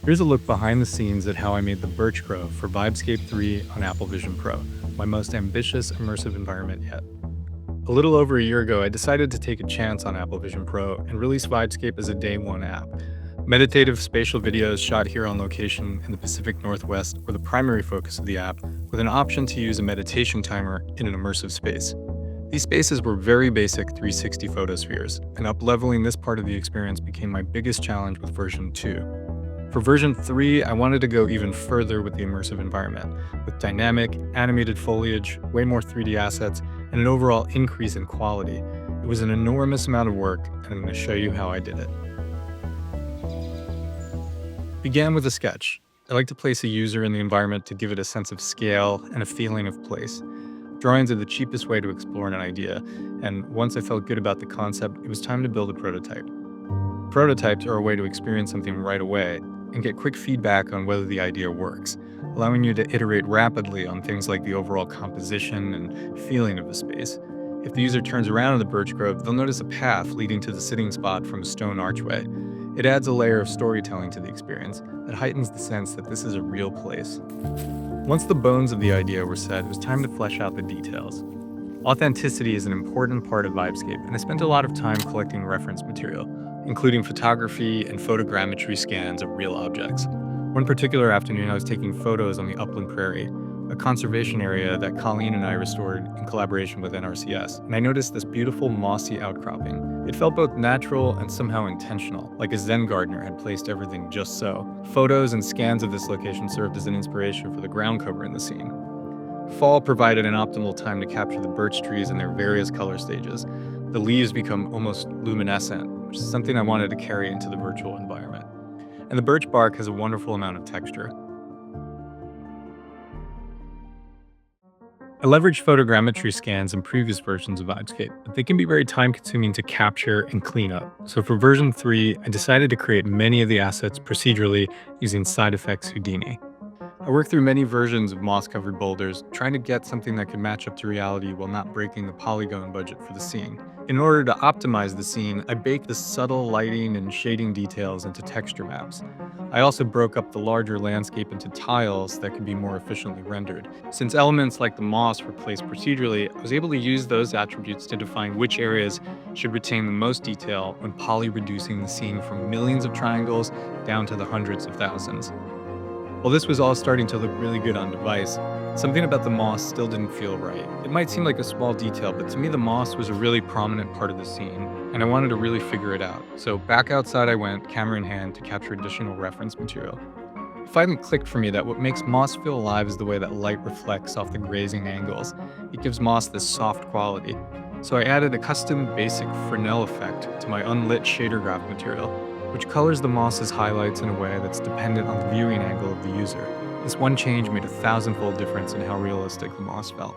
Here's a look behind the scenes at how I made the birch grove for Vibescape 3 on Apple Vision Pro, my most ambitious immersive environment yet. A little over a year ago, I decided to take a chance on Apple Vision Pro and release Vibescape as a day one app. Meditative spatial videos shot here on location in the Pacific Northwest were the primary focus of the app, with an option to use a meditation timer in an immersive space. These spaces were very basic 360 photospheres, and up-leveling this part of the experience became my biggest challenge with version 2. For version 3, I wanted to go even further with the immersive environment, with dynamic, animated foliage, way more 3D assets, and an overall increase in quality. It was an enormous amount of work, and I'm going to show you how I did it. Began with a sketch. I like to place a user in the environment to give it a sense of scale and a feeling of place. Drawings are the cheapest way to explore an idea, and once I felt good about the concept, it was time to build a prototype. Prototypes are a way to experience something right away and get quick feedback on whether the idea works, allowing you to iterate rapidly on things like the overall composition and feeling of the space. If the user turns around in the birch grove, they'll notice a path leading to the sitting spot from a stone archway. It adds a layer of storytelling to the experience that heightens the sense that this is a real place. Once the bones of the idea were set, it was time to flesh out the details. Authenticity is an important part of Vibescape, and I spent a lot of time collecting reference material, including photography and photogrammetry scans of real objects. One particular afternoon, I was taking photos on the Upland Prairie, a conservation area that Colleen and I restored in collaboration with NRCS, and I noticed this beautiful mossy outcropping. It felt both natural and somehow intentional, like a Zen gardener had placed everything just so. Photos and scans of this location served as an inspiration for the ground cover in the scene. Fall provided an optimal time to capture the birch trees in their various color stages. The leaves become almost luminescent, which is something I wanted to carry into the virtual environment. And the birch bark has a wonderful amount of texture. I leveraged photogrammetry scans in previous versions of Vibescape, but they can be very time-consuming to capture and clean up. So for version 3, I decided to create many of the assets procedurally using Side Effects Houdini. I worked through many versions of moss-covered boulders, trying to get something that could match up to reality while not breaking the polygon budget for the scene. In order to optimize the scene, I baked the subtle lighting and shading details into texture maps. I also broke up the larger landscape into tiles that could be more efficiently rendered. Since elements like the moss were placed procedurally, I was able to use those attributes to define which areas should retain the most detail when poly-reducing the scene from millions of triangles down to the hundreds of thousands. While this was all starting to look really good on device, something about the moss still didn't feel right. It might seem like a small detail, but to me the moss was a really prominent part of the scene, and I wanted to really figure it out. So back outside I went, camera in hand, to capture additional reference material. It finally clicked for me that what makes moss feel alive is the way that light reflects off the grazing angles. It gives moss this soft quality. So I added a custom basic Fresnel effect to my unlit shader graph material, which colors the moss's highlights in a way that's dependent on the viewing angle of the user. This one change made a 1,000-fold difference in how realistic the moss felt.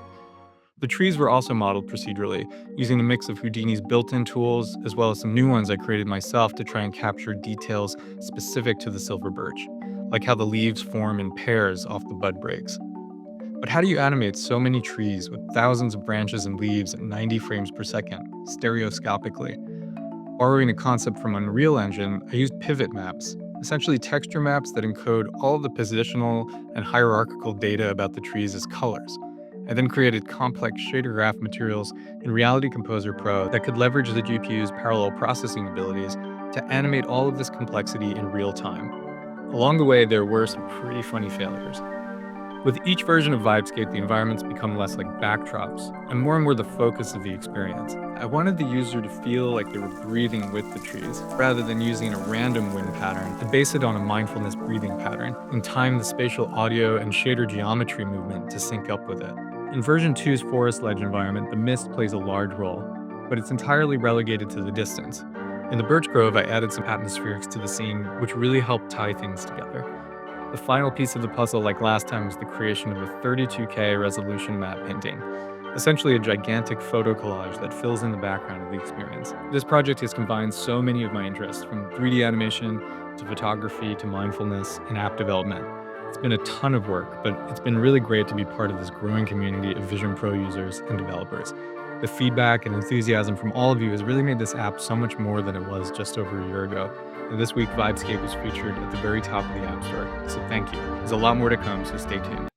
The trees were also modeled procedurally, using a mix of Houdini's built-in tools as well as some new ones I created myself to try and capture details specific to the silver birch, like how the leaves form in pairs off the bud breaks. But how do you animate so many trees with thousands of branches and leaves at 90 frames per second, stereoscopically? Borrowing a concept from Unreal Engine, I used pivot maps, essentially texture maps that encode all of the positional and hierarchical data about the trees as colors. I then created complex shader graph materials in Reality Composer Pro that could leverage the GPU's parallel processing abilities to animate all of this complexity in real time. Along the way, there were some pretty funny failures. With each version of Vibescape, the environments become less like backdrops and more the focus of the experience. I wanted the user to feel like they were breathing with the trees, rather than using a random wind pattern to base it on a mindfulness breathing pattern, and time the spatial audio and shader geometry movement to sync up with it. In version 2's Forest Ledge environment, the mist plays a large role, but it's entirely relegated to the distance. In the Birch Grove, I added some atmospherics to the scene, which really helped tie things together. The final piece of the puzzle, like last time, was the creation of a 32K resolution map painting, essentially a gigantic photo collage that fills in the background of the experience. This project has combined so many of my interests, from 3D animation to photography to mindfulness and app development. It's been a ton of work, but it's been really great to be part of this growing community of Vision Pro users and developers. The feedback and enthusiasm from all of you has really made this app so much more than it was just over a year ago. And this week, Vibescape was featured at the very top of the App Store. So thank you. There's a lot more to come, so stay tuned.